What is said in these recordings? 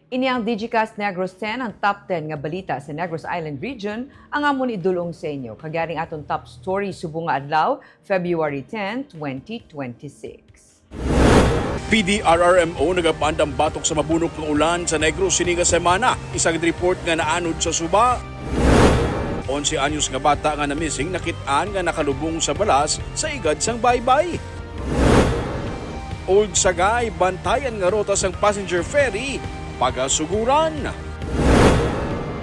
Ini ang Digicast Negros X, ang top 10 nga balita sa Negros Island Region, ang amon idulong sa inyo. Kagaring atong top story subong nga adlaw, February 10, 2026. PDRRMO nagapandang batok sa mabunok ng ulan sa Negros sini nga semana. Isang report nga naanod sa Suba. 11 anyos nga bata nga na-missing nakit-an nga nakalubong sa balas sa igad sang baybay. Old Sagay, bantayan nga rota sang passenger ferry, pagasuguran.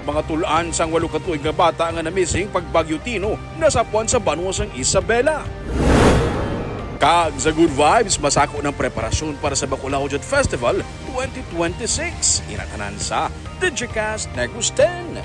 Mga tulaan sang 8 katuig nga bata nga na-missing pag Bagyo Tino nasapuan sa banwa sang Isabela. Kag sa good vibes, masako ng preparasyon para sa Bacolao Jet Festival 2026. Inatanan sa Digicast Negros X.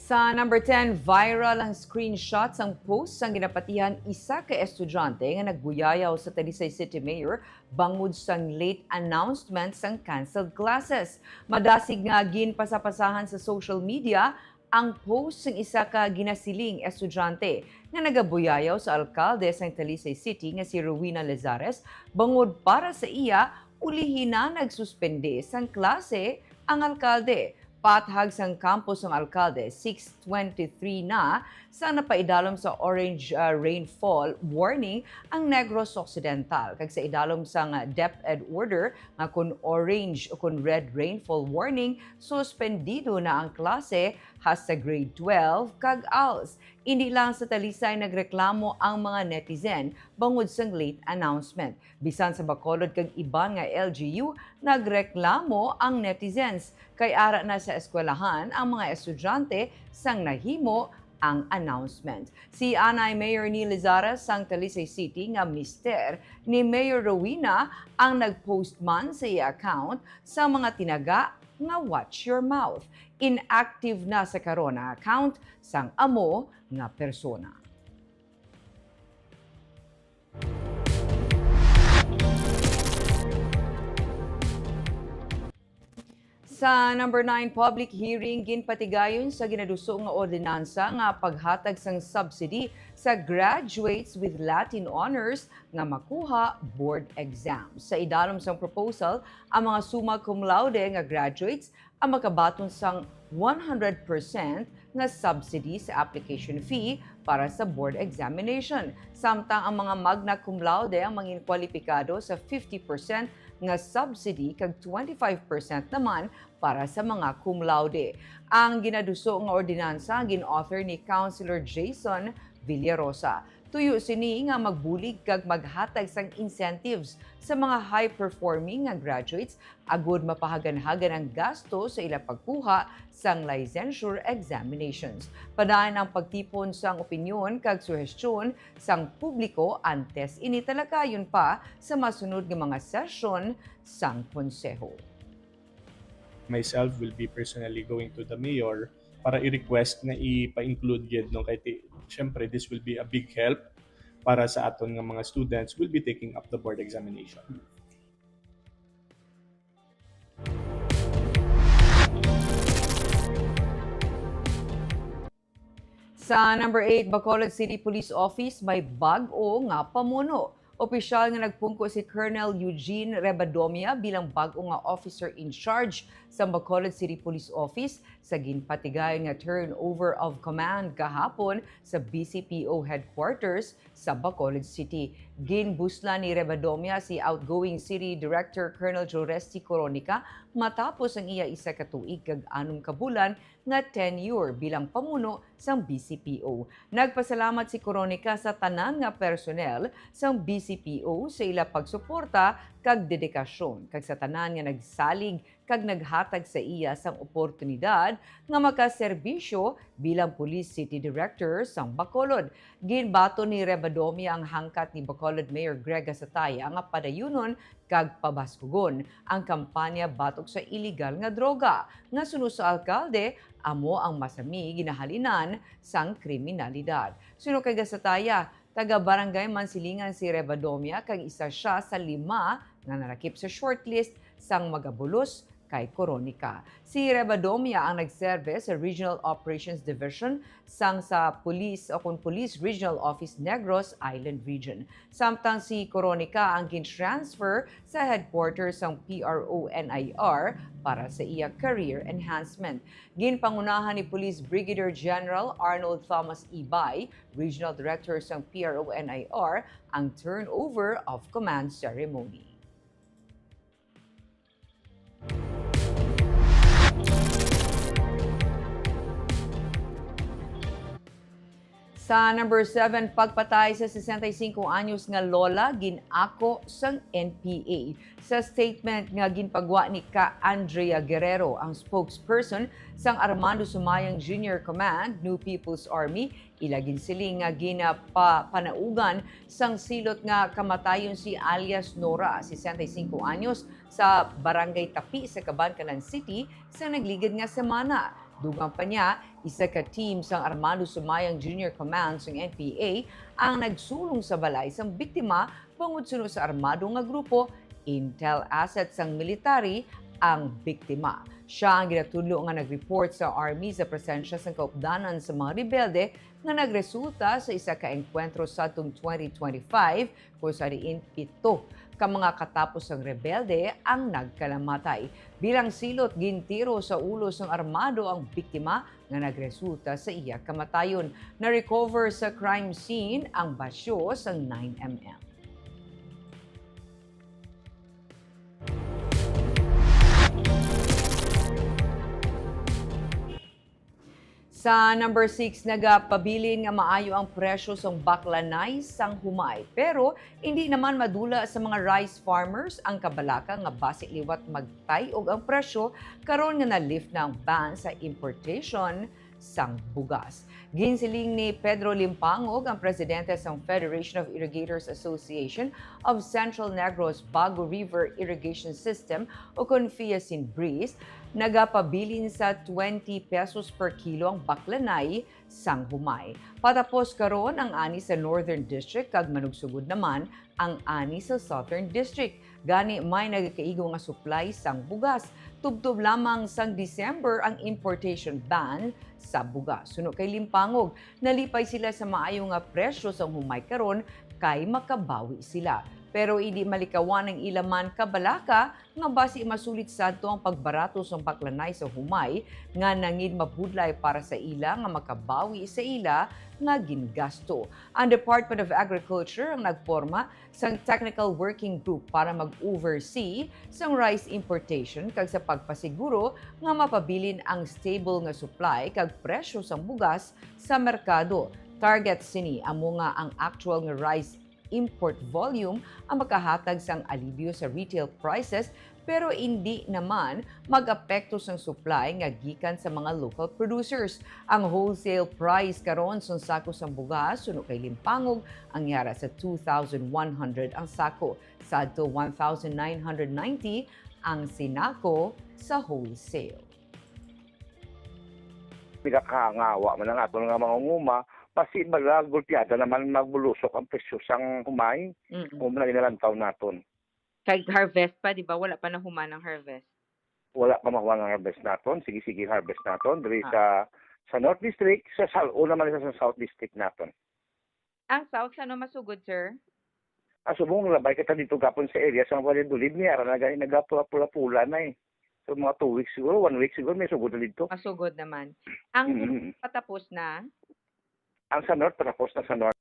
Sa number 10, viral ang screenshots ang post sang ginapatihan isa ka estudyante nga nagbuyayaw sa Talisay City Mayor bangod sang late announcement sang canceled classes. Madasig nga ginpasapasahan sa social media ang post sang isa ka ginasiling estudyante nga nagabuyayaw sa alkalde sang Talisay City nga si Rowena Lazares bangod para sa iya ulihin na nagsuspende sang klase ang alkalde. Pathag sang campus ng alkalde, 6:23 na sa napaidalom sa orange rainfall warning ang Negros Occidental. Kag sa idalom sang DepEd order nga kun orange o kun red rainfall warning, suspendido na ang klase hasta grade 12 kag ALS. Hindi lang sa Talisay nagreklamo ang mga netizen bangod sang late announcement. Bisan sa Bacolod kag iban nga LGU, nagreklamo ang netizens kay ara na sa eskwelahan ang mga estudyante sang nahimo ang announcement. Si Anay Mayor ni Lizares sang Talisay City nga mister ni Mayor Rowena ang nagpost man sa iya account sa mga tinaga nga watch your mouth. Inactive na sa karon ang account sang amo nga persona. Sa number 9, public hearing ginpatigayon sa ginaduso nga ordinansa nga paghatag sang subsidy sa graduates with Latin honors nga makuha board exams. Sa idalom sang proposal, ang mga summa cum laude nga graduates ang makabaton sang 100% nga subsidy sa application fee para sa board examination. Samtang ang mga magna cum laude ang mangin kwalipikado sa 50% nga subsidy kag 25% naman para sa mga cum laude. Ang ginaduso nga ordinansa gin-author ni Councilor Jason Villarosa. Tuyo sini nga magbulig kag maghatag sang incentives sa mga high-performing nga graduates agud mapahagan-hagan ang gasto sa ila pagkuha sang licensure examinations. Padayon ang pagtipon sang opinyon kag suhestyon sang publiko antes ini talakayon pa sa masunod nga mga sesyon sang konseho. Myself will be personally going to the mayor para i-request na ipa-include yun no kay syempre this will be a big help para sa aton nga mga students will be taking up the board examination. Sa number 8, Bacolod City Police Office may bag-o nga pamuno. Opisyal nga nagpungko si Colonel Eugene Rebadomia bilang bag-o nga officer in charge sa Bacolod City Police Office sa ginpatigayon nga turnover of command kahapon sa BCPO headquarters sa Bacolod City. Ginbusla ni Rebadomia si outgoing City Director Colonel Joresti Coronica matapos ang iya isa ka tuig kag 6 ka bulan nga tenure bilang pamuno sang BCPO. Nagpasalamat si Coronica sa tanan nga personnel sang BCPO sa ila pagsuporta kag dedikasyon kag sa tanan nga nagsalig kag naghatag sa iya sang oportunidad nga makaserbisyo bilang Police City Director sang Bacolod. Ginbato ni Rebadomia ang hangkat ni Bacolod Mayor Greg Asataya nga padayunon kag pabaskugon ang kampanya batok sa illegal nga droga nga suno sa alkalde amo ang masami ginahalinan sang kriminalidad. Suno kay Asataya, taga Barangay Mansilingan si Rebadomia kag isa siya sa 5 nga narakip sa shortlist sang magabulos kay Coronica. Si Rebadomia ang nagserve sa Regional Operations Division sang sa Police Regional Office Negros Island Region. Samtang si Coronica ang kin-transfer sa headquarters ng PRO-NIR para sa iya career enhancement. Ginpangunahan ni Police Brigadier General Arnold Thomas Ibay, Regional Director ng PRO-NIR, ang turnover of command ceremony. Sa number 7, pagpatay sa 65 anyos nga lola ginako sang NPA. Sa statement nga ginpagwa ni Ka Andrea Guerrero, ang spokesperson sang Armando Sumayang Junior Command, New People's Army, ilagin siling nga ginapanaugan sang silot nga kamatayon si alias Nora, 65 anyos, sa Barangay Tapi sa Cabancanan City sa nagligid nga semana. Dugang pa niya, isa ka team sang Armando Sumayang Junior Command ng NPA ang nagsulong sa balay sang biktima bangod sunod sa armado nga grupo, intel assets sang military ang biktima. Siya ang ginatudlo nga nag-report sa Army sa presensya sang kaupdanan sa mga rebelde nga nagresulta sa isa ka engkwentro sa 2025 kung sa diin 7 ka mga katapos ng rebelde ang nagkalamatay. Bilang silot, gintiro sa ulo ng armado ang biktima nga nagresulta sa iya kamatayon. Na-recover sa crime scene ang basyo sa 9mm. Sa number 6, nagapabilin nga maayo ang presyo sa baklanay sang humay. Pero hindi naman madula sa mga rice farmers ang kabalaka nga base liwat magtay og ang presyo karon nga na-lift na ang ban sa importation sang bugas. Ginsiling ni Pedro Limpangog, ang presidente ng Federation of Irrigators Association of Central Negros Bago River Irrigation System o Confiasin-Breeze, nagapabilin sa 20 pesos per kilo ang baklanay sang humay. Patapos karon ang ani sa Northern District kag manugsugod naman ang ani sa Southern District. Gani may nagkaigo nga supply sang bugas. Tubtob lamang sang December ang importation ban sa bugas. Suno kay Limpangog, nalipay sila sa maayo nga presyo sang humay karon kay makabawi sila. Pero hindi malikawan ang ilaman kabalaka nga basi masulit sadto ang pagbarato sa baklanay sa humay nga nangin mabudlay para sa ila nga makabawi sa ila nga gingasto. Ang Department of Agriculture ang nagporma sang technical working group para mag-oversee sang rice importation kag sa pagpasiguro nga mapabilin ang stable nga supply kag presyo sang bugas sa merkado. Target sini amo nga ang actual nga rice import volume ang makahatag sang alibyo sa retail prices pero hindi naman mag-apekto sang supply nga gikan sa mga local producers. Ang wholesale price karon sa sako sang bugas suno kay Limpangog ang yara sa 2,100 ang sako, sadto 1,990 ang sinako sa wholesale. Pinakahangawa man ang ato nga mga nguma, pasi gulpiada naman magbulusok ang presyo sang humay, kung na ginalantaw naton. Kay harvest pa, di ba? Wala pa na human ang harvest. Wala pa makuha ng harvest naton, sige harvest naton diri sa North District, sa una man sa South District naton. Ang South, ano masugod, sir? Asubong labay kita dito gapon sa area sa Valladolid niya, na gani nagapula-pula na eh. So mga 2 weeks siguro, 1 week siguro may sugod na dito. Masugod naman. Ang patapos na? Ang sa North, patapos na sa North.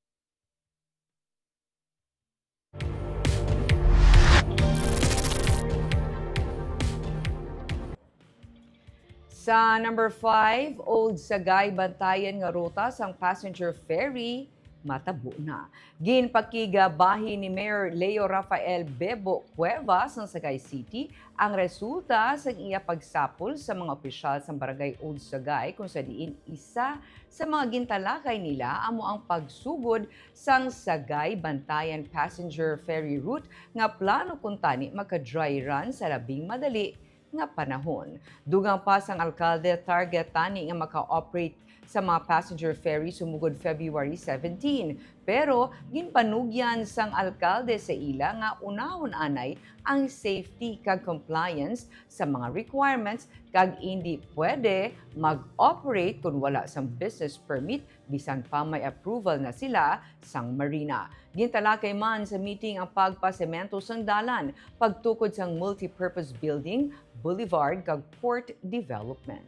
Sa number 5, Old Sagay bantayan nga ruta sang passenger ferry matabo na. Ginpakigabahi ni Mayor Leo Rafael Bebo Cuevas ng Sagay City ang resulta sa iya pagsapol sa mga opisyal sa Barangay Old Sagay kung sa diin isa sa mga gintalakay nila amo ang pagsugod sang Sagay Bantayan Passenger Ferry Route nga plano kuntani maka-dry run sa labing madali nga panahon. Dugang pa sang alkalde target tani nga maka-operate sa mga passenger ferry sumugod February 17. Pero ginpanugyan sang alkalde sa ila nga unahon anay ang safety kag compliance sa mga requirements kag hindi pwede mag-operate kung wala sang business permit bisan pa may approval na sila sang marina. Gintalakay man sa meeting ang pagpasemento sang dalan, pagtukod sang multipurpose building, boulevard kag port development.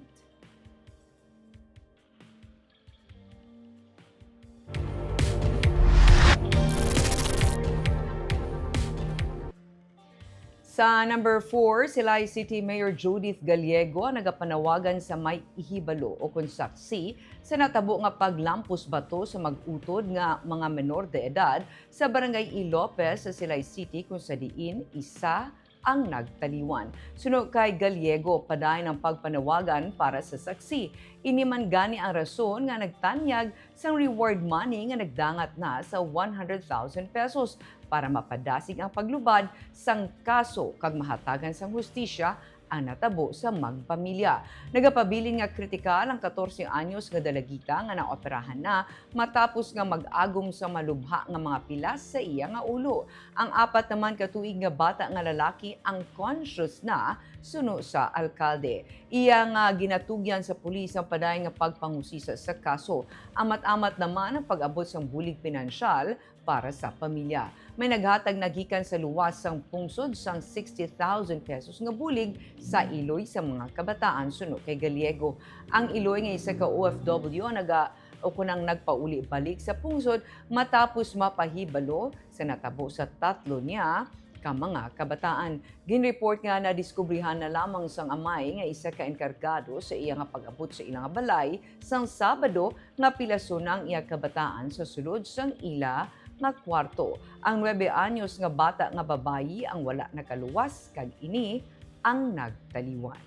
Sa number 4, Silay City Mayor Judith Gallego ang nagapanawagan sa may ihibalo o kung saksi sa natabo nga paglampos bato sa mag-utod nga mga menor de edad sa barangay E. Lopez sa Silay City kung sa diin isa ang nagtaliwan. Sunod kay Gallego, padayon ang pagpanawagan para sa saksi. Iniman gani ang rason nga nagtanyag sang reward money nga nagdangat na sa 100,000 pesos para mapadasig ang paglubad sang kaso kag mahatagan sang hustisya ang natabo sa magpamilya. Nagapabilin nga kritikal ang 14 anyos nga dalagita nga naoperahan na matapos nga mag-agom sa malubha nga mga pilas sa iya nga ulo. Ang 4 naman katuig nga bata nga lalaki ang conscious na suno sa alkalde. Iya nga ginatugyan sa pulis ang padayon nga pagpangusisa sa kaso. Amat-amat naman ang pag-abot sang bulig pinansyal para sa pamilya. May naghatag nagikan sa luwas sang pungsod sang 60,000 pesos nga bulig sa iloy sa mga kabataan suno kay Gallego. Ang iloy nga isa ka OFW ang nagpauli balik sa pungsod matapos mapahibalo sa natabo sa 3 niya ka mga kabataan. Ginreport nga na diskubrihan na lamang sang amay nga isa ka enkargado sa iya nga pag-abot sa ilang balay sang Sabado nga pilason ang iya kabataan sa sulod sang ila nga kwarto. Ang 9 anyos nga bata nga babayi ang wala nakaluwas kag ini ang nagtaliwan.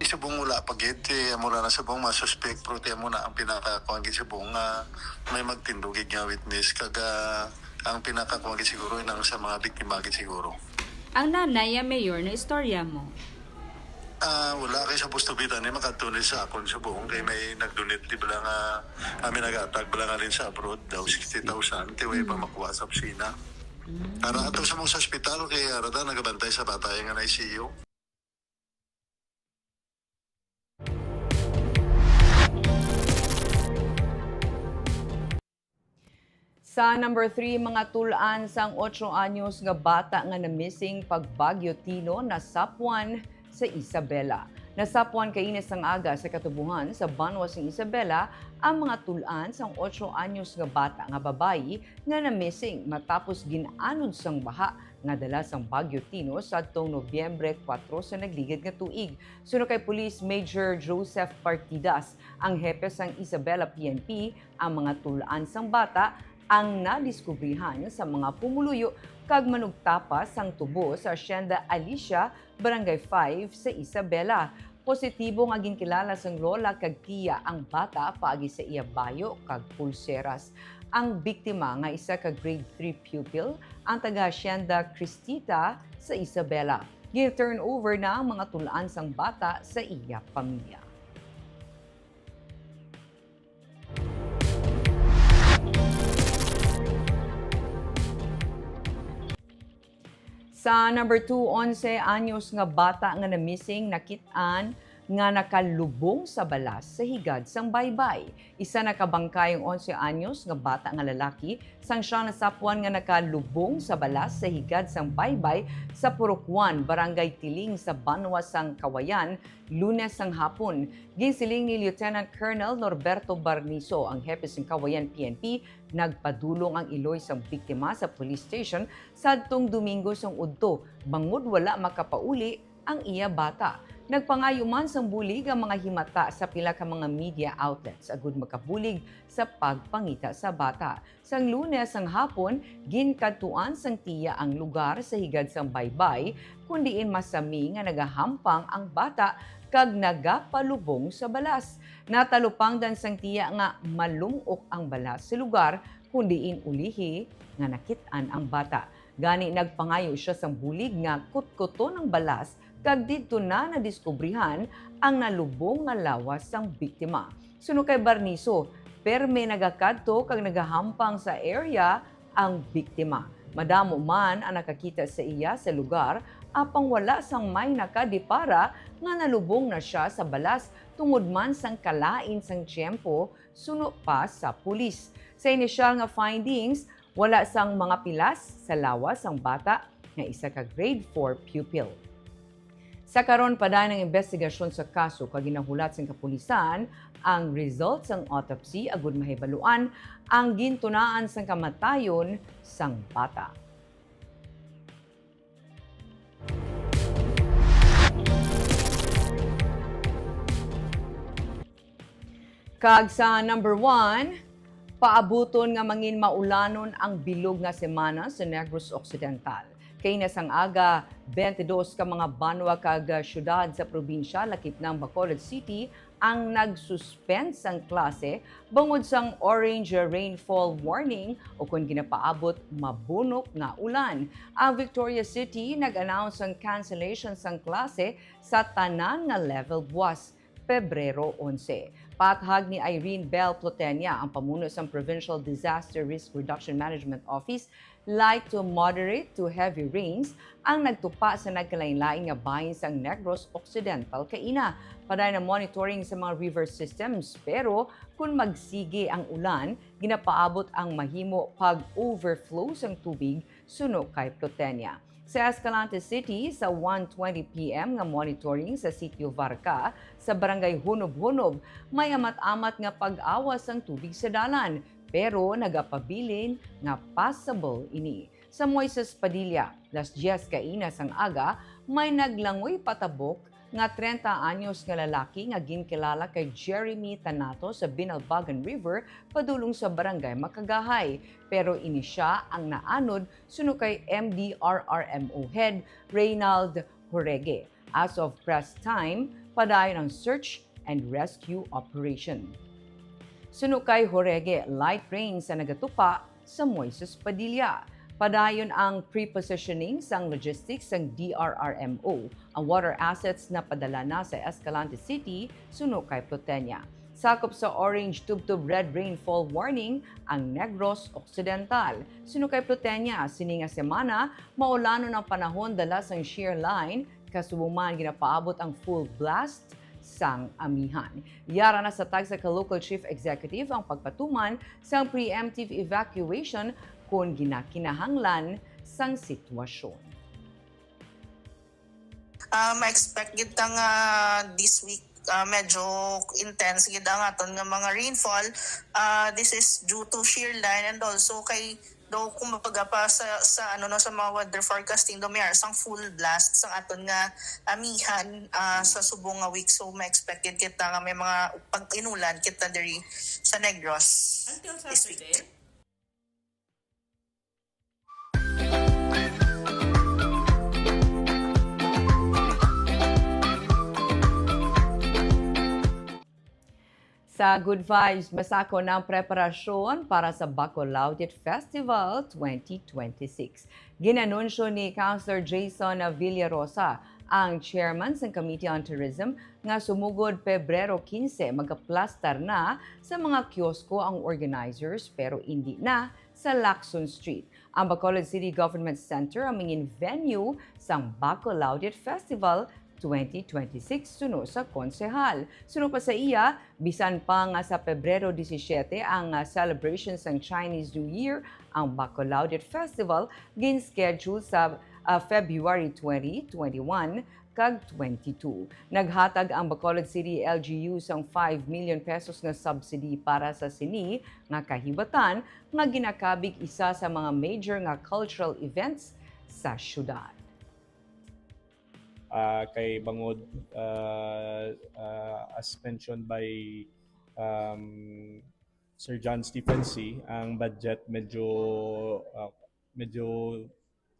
Sa buong wala pagit, mula na sa buong masuspect, pero muna ang pinakakuhan sa buong may magtindugig nga witness, kaga ang pinakakuhan siguro ng sa mga biktima siguro. Ang nanay, mayor, na istorya mo? Wala kayo sa pustubitan ni makatunay sa akon sa buong kay may nag-donate di bala nga amin nag-atag bala nga rin sa abroad daw 60,000 tiway pa makuha sa opisina. Para ato sa mong sa ospital kay arada nagabantay sa bata yung nga ICU. Sa number 3, mga tulaan sang 8 anyos nga bata nga na-missing pagbagyo Tino na sapwan sa Isabela. Nasapuan kainis ang aga sa katubuhan sa Banwas ng Isabela ang mga tulaan sang 8 anyos nga bata nga babayi nga na-missing matapos ginanod sang baha nga dala sang Bagyo Tino sa atong Nobyembre 4 sa nagligid nga tuig. Suno kay Police Major Joseph Partidas, ang hepe sang Isabela PNP, ang mga tulaan sang bata ang nadiskubrihan sa mga pumuluyo kag manugtapas sang tubo sa Hacienda Alicia, Barangay 5 sa Isabela. Positibo nga ginkilala sang lola kag tiya ang bata paagi sa iya bayo kag pulseras. Ang biktima nga isa ka grade 3 pupil ang taga Hacienda Cristita sa Isabela. Gi-turn over na ang mga tulaan sang bata sa iya pamilya. Sa number 2, 11 anyos nga bata nga na-missing nakit-an nga nakalubong sa balas sa higad sang baybay. Isa nakabangkayong 11 anyos nga bata nga lalaki sang siya nasapuan nga nakalubong sa balas sa higad sang baybay sa Purokwan, Barangay Tiling sa Banwas sang Kawayan, Lunes sang hapon. Ginsiling ni Lieutenant Colonel Norberto Barniso, ang hepe sang Kawayan PNP, nagpadulong ang iloy sang biktima sa police station sadtong Domingo sang udto, bangod wala makapauli ang iya bata. Nagpangayo man sang bulig ang mga himata sa pila ka mga media outlets agud makabulig sa pagpangita sa bata. Sang Lunes sang hapon, ginkadtuan sang tiya ang lugar sa higad sang baybay kundiin masami nga nagahampang ang bata kag nagapalubong sa balas. Natalupang dan sang tiya nga malumok ang balas sa lugar kundiin ulihi nga nakit-an ang bata. Gani nagpangayo siya sang bulig nga kutkuto ng balas kag didto na nadiskubrihan ang nalubong nga lawas sang biktima. Suno kay Barniso, perme nagakadto kag nagahampang sa area ang biktima. Madamo man ang nakakita sa iya sa lugar, apang wala sang may nakadipara nga nalubong na siya sa balas tungod man sang kalain sang tiyempo suno pa sa pulis. Sa inisyal nga findings, wala sang mga pilas sa lawas ang bata nga isa ka grade 4 pupil. Sa karon pa ng investigasyon sa kaso kag ginahulat sang kapulisan ang results ng autopsy agud mahibaluan ang gintunaan sang kamatayon sang bata. Kag sa number 1, paabuton nga mangin maulanon ang bilog nga semana sa Negros Occidental. Kay nasang aga, 22 ka mga banwa kag syudad sa probinsya lakip ng Bacolod City ang nagsuspend sang klase bangod sang orange rainfall warning o kung ginapaabot mabunok nga ulan. Ang Victoria City nag-announce ang cancellation sang klase sa tanan nga level buwas Pebrero 11. Pathag ni Irene Bell Plotenia, ang pamuno sa Provincial Disaster Risk Reduction Management Office, light to moderate to heavy rains ang nagtupa sa nagkalain-lain nga bahin sa Negros Occidental kaina. Paday na monitoring sa mga river systems, pero kung magsige ang ulan, ginapaabot ang mahimo pag-overflow sang tubig suno kay Plotenia. Sa Escalante City, sa 1:20 p.m. nga monitoring sa Sitio Varca sa Barangay Hunob-Hunob, may amat-amat nga pag-awas ang tubig sa dalan, pero nagapabilin nga passable ini. Sa Moises Padilla, las 10 kainas ang aga, may naglangoy patabok nga 30 anyos nga lalaki nga ginkilala kay Jeremy Tanato sa Binalbagan River padulong sa Barangay Makagahay. Pero ini siya ang naanod suno kay MDRRMO head Reynald Jorege. As of press time, padayon ang search and rescue operation. Suno kay Jorege, light rain sa nagatupa sa Moises Padilla. Padayon ang pre-positioning sang logistics sang DRRMO, ang water assets na padala na sa Escalante City, suno kay Plotenia. Sakop sa orange tubtub red rainfall warning ang Negros Occidental. Suno kay Plotenia, sininga semana, maulanon ang panahon dala sang shear line, kasubuman ginapaabot ang full blast sang amihan. Yara na sa tag sa local chief executive ang pagpatuman sang preemptive evacuation kung ginakinahanglan sang sitwasyon. Ma-expect gid ta nga this week medyo intense gid ang aton nga mga rainfall. This is due to shear line and also kay do kumbaga pa sa sa mga weather forecasting do may sang full blast sang aton nga amihan sa subong nga week, so ma-expected kita nga may mga pag-inulan kita diri sa Negros Until this week. Saturday? Sa Good Vibes, masako ng preparasyon para sa Bacolod Festival 2026. Ginanunsyo ni Councilor Jason Villarosa, ang chairman ng Committee on Tourism, nga sumugod Pebrero 15 magaplastar na sa mga kiosko ang organizers pero hindi na sa Lacson Street. Ang Bacolod City Government Center ang mingin venue sang Bacolod Festival 2026 suno sa konsehal. Suno pa sa iya, bisan pa nga sa Pebrero 17 ang celebrations ng Chinese New Year, ang Bacolod Festival gin-schedule sa February 20, 21 kag 22. Naghatag ang Bacolod City LGU sang 5 million pesos nga subsidy para sa sini nga kahibatan nga ginakabig isa sa mga major nga cultural events sa syudad. Kay bangod as mentioned by Sir John Stephen C, ang budget medyo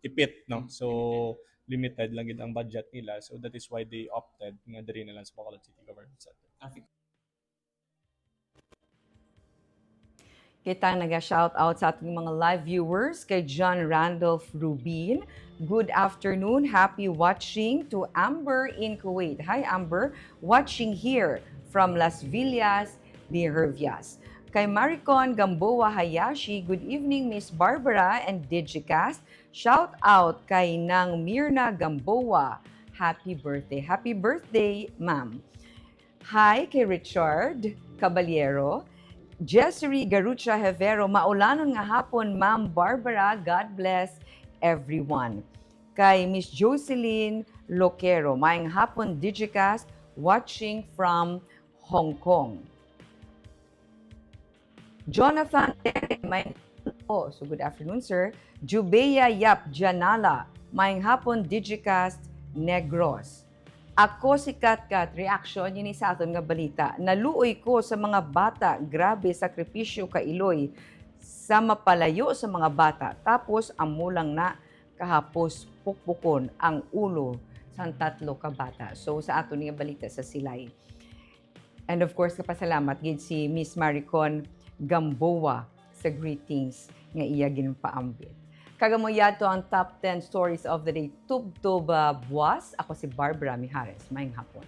tipit, no, so limited lang gid ang budget nila, so that is why they opted nga diri na lang sa Bacolod City Government Center. Kita naga-shout out sa ating mga live viewers kay John Randolph Rubin. Good afternoon. Happy watching to Amber in Kuwait. Hi Amber, watching here from Las Villas de Hervias. Kay Maricon Gamboa Hayashi, good evening Miss Barbara and Digicast. Shout out kay Nang Mirna Gamboa. Happy birthday. Happy birthday, ma'am. Hi kay Richard Caballero. Jessery Garucha Hevero, maulanon nga hapon, Ma'am Barbara, God bless everyone. Kay Miss Jocelyn Loquero, maayong hapon Digicast, watching from Hong Kong. Jonathan Tere, so good afternoon sir. Jubeya Yap Janala, maayong hapon Digicast Negros. Ako si Katkat, reaction yun sa aton nga balita. Naluoy ko sa mga bata, grabe sakripisyo kailoy sa mapalayo sa mga bata. Tapos amulang na kahapos pukpukon ang ulo sa tatlo ka bata. So sa aton nga balita sa Silay. And of course, kapasalamat gid si Miss Maricon Gamboa sa greetings nga iya ginpaambit. Kagamoyad to ang top 10 stories of the day. Tubtob buwas. Ako si Barbara Mijares. Maayong hapon.